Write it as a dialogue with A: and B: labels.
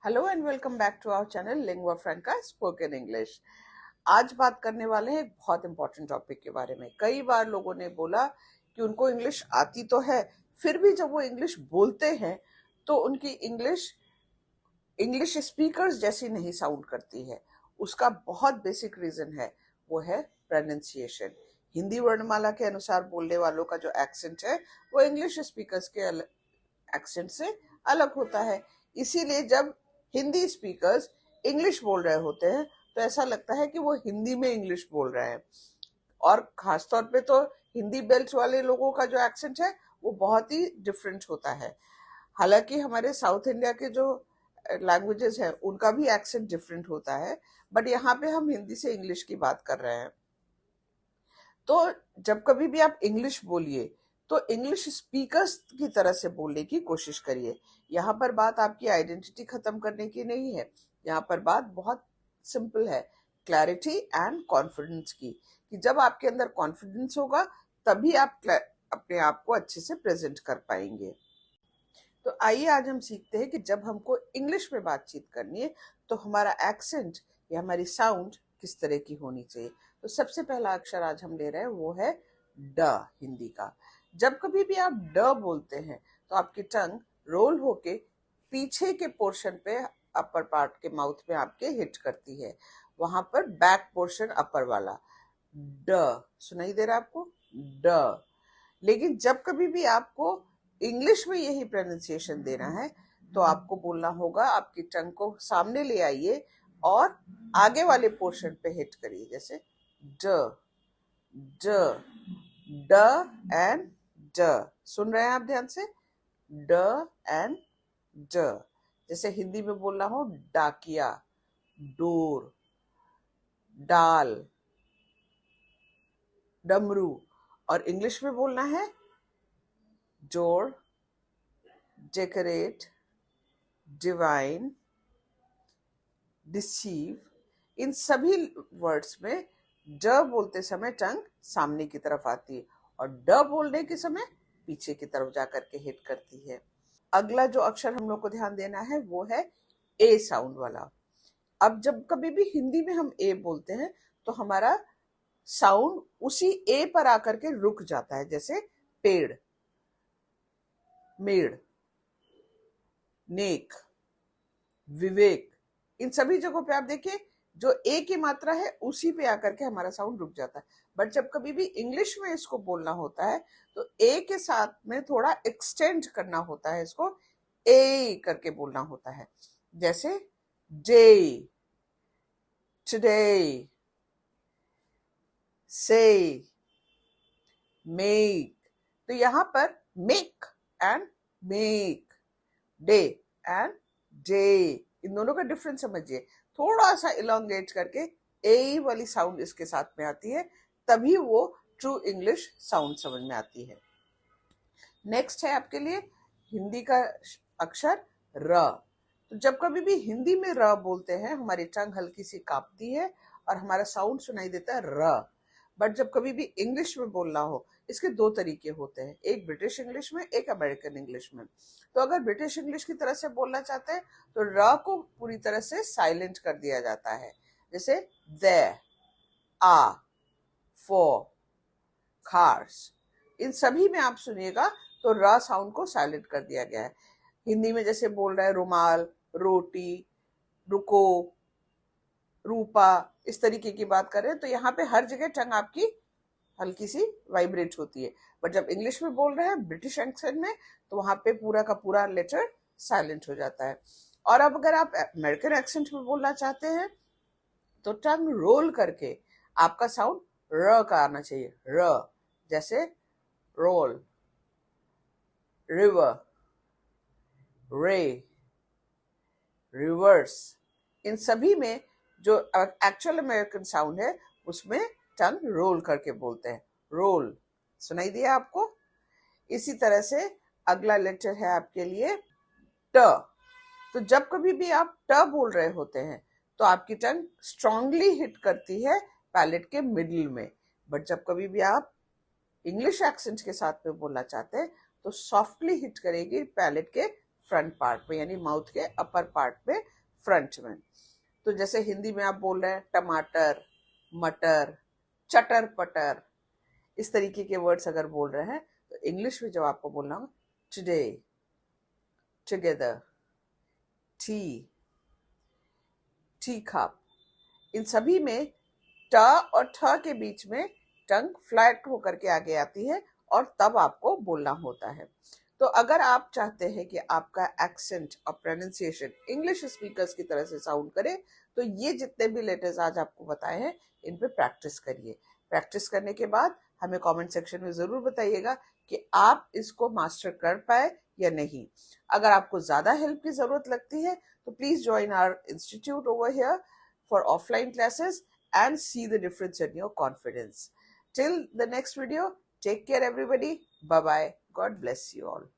A: Hello and welcome back to our channel Lingua Franca spoken English. आज बात करने वाले हैं एक बहुत इंपॉर्टेंट टॉपिक के बारे में। कई बार लोगों ने बोला कि उनको इंग्लिश आती तो है, फिर भी जब वो इंग्लिश बोलते हैं तो उनकी इंग्लिश इंग्लिश स्पीकर्स जैसी नहीं साउंड करती है। उसका बहुत बेसिक रीजन है, वो है प्रोनाउंसिएशन। हिंदी वर्णमाला के अनुसार बोलने वालों का जो एक्सेंट है वो इंग्लिश स्पीकर्स के एक्सेंट से अलग होता है। इसीलिए जब हिंदी स्पीकर्स इंग्लिश बोल रहे होते हैं तो ऐसा लगता है कि वो हिंदी में इंग्लिश बोल रहे हैं। और खासतौर पे तो हिंदी बेल्ट वाले लोगों का जो एक्सेंट है वो बहुत ही डिफरेंट होता है। हालांकि हमारे साउथ इंडिया के जो लैंग्वेजेस है उनका भी एक्सेंट डिफरेंट होता है, बट यहाँ पे हम हिंदी से इंग्लिश की बात कर रहे हैं। तो जब कभी भी आप इंग्लिश बोलिए तो इंग्लिश स्पीकर्स की तरह से बोलने की कोशिश करिए। यहाँ पर बात आपकी आइडेंटिटी खत्म करने की नहीं है, यहाँ पर बात बहुत सिंपल है, क्लैरिटी एंड कॉन्फिडेंस की। कि जब आपके अंदर कॉन्फिडेंस होगा तभी आप अपने आप को अच्छे से प्रेजेंट कर पाएंगे। तो आइए आज हम सीखते हैं कि जब हमको इंग्लिश में बातचीत करनी है तो हमारा एक्सेंट या हमारी साउंड किस तरह की होनी चाहिए। तो सबसे पहला अक्षर आज हम ले रहे हैं वो है ड, हिंदी का। जब कभी भी आप ड बोलते हैं तो आपकी टंग रोल होके पीछे के पोर्शन पे, अपर पार्ट के माउथ में आपके हिट करती है, वहां पर बैक पोर्शन अपर वाला। ड सुनाई दे रहा है आपको? ड। लेकिन जब कभी भी आपको इंग्लिश में यही प्रोनाउंसिएशन देना है तो आपको बोलना होगा, आपकी टंग को सामने ले आइए और आगे वाले पोर्शन पे हिट करिए, जैसे ड, ड, ड एंड ड। सुन रहे हैं आप ध्यान से? ड एंड ड। जैसे हिंदी में बोलना हो डाकिया, डोर, डाल, डमरू। और इंग्लिश में बोलना है डोर, डेकोरेट, डिवाइन, डिसीव। इन सभी वर्ड्स में ड बोलते समय टंग सामने की तरफ आती है और ड बोलने के समय पीछे की तरफ जाकर के हिट करती है। अगला जो अक्षर हम लोग को ध्यान देना है वो है ए साउंड वाला। अब जब कभी भी हिंदी में हम ए बोलते हैं तो हमारा साउंड उसी ए पर आकर के रुक जाता है, जैसे पेड़, मेड़, नेक, विवेक। इन सभी जगहों पे आप देखिए जो ए की मात्रा है उसी पे आकर के हमारा साउंड रुक जाता है। बट जब कभी भी इंग्लिश में इसको बोलना होता है तो ए के साथ में थोड़ा एक्सटेंड करना होता है, इसको ए करके बोलना होता है, जैसे डे, टुडे, से, मेक। तो यहां पर make and make, day and day, इन दोनों का डिफरेंस समझिए। थोड़ा सा इलोंगेट करके ए वाली साउंड इसके साथ में आती है, तभी वो ट्रू इंग्लिश साउंड समझ में आती है। नेक्स्ट है आपके लिए हिंदी का अक्षर र। तो जब कभी भी हिंदी में र बोलते हैं हमारी टंग हल्की सी कांपती है और हमारा साउंड सुनाई देता है र। बट जब कभी भी इंग्लिश में बोलना हो, इसके दो तरीके होते हैं, एक ब्रिटिश इंग्लिश में, एक अमेरिकन इंग्लिश में। तो अगर ब्रिटिश इंग्लिश की तरह से बोलना चाहते हैं तो र को पूरी तरह से साइलेंट कर दिया जाता है, जैसे देयर, आ, फॉर, कार्स। इन सभी में आप सुनिएगा तो र साउंड को साइलेंट कर दिया गया है। हिंदी में जैसे बोल रहे हैं रुमाल, रोटी, रुको, रूपा, इस तरीके की बात कर रहे हैं तो यहाँ पे हर जगह टंग आपकी हल्की सी वाइब्रेट होती है। बट जब इंग्लिश में बोल रहे हैं ब्रिटिश एक्सेंट में तो वहां पे पूरा का पूरा लेटर साइलेंट हो जाता है। और अब अगर आप अमेरिकन एक्सेंट में बोलना चाहते हैं तो टंग रोल करके आपका साउंड र का आना चाहिए, र, जैसे रोल, रिवर, रे, रिवर्स। इन सभी में जो एक्चुअल अमेरिकन साउंड है उसमें टंग रोल करके बोलते हैं, रोल। सुनाई दिया आपको? इसी तरह से अगला लेटर है आपके लिए ट। तो जब कभी भी आप ट बोल रहे होते हैं तो आपकी टंग स्ट्रांगली हिट करती है पैलेट के मिडिल में। बट जब कभी भी आप इंग्लिश एक्सेंट के साथ में बोलना चाहते हैं तो सॉफ्टली हिट करेगी पैलेट के फ्रंट पार्ट में, यानी माउथ के अपर पार्ट में, फ्रंट में। तो जैसे हिंदी में आप बोल रहे हैं टमाटर, मटर, चटर पटर, इस तरीके के वर्ड्स अगर बोल रहे हैं, तो इंग्लिश में जब आपको बोलना हो, today, together, tea, tea cup, इन सभी में ट और ठ के बीच में टंग फ्लैट होकर के आगे आती है और तब आपको बोलना होता है। तो अगर आप चाहते हैं कि आपका एक्सेंट और प्रोनाउंसिएशन इंग्लिश स्पीकर्स की तरह से साउंड करे, तो ये जितने भी लेटर्स आज आपको बताए हैं, इन पे प्रैक्टिस करिए। प्रैक्टिस करने के बाद हमें कमेंट सेक्शन में जरूर बताइएगा कि आप इसको मास्टर कर पाए या नहीं। अगर आपको ज्यादा हेल्प की जरूरत लगती है, तो please join our institute over here for offline classes and see the difference in your confidence. Till the next video, take care everybody. Bye bye. God bless you all.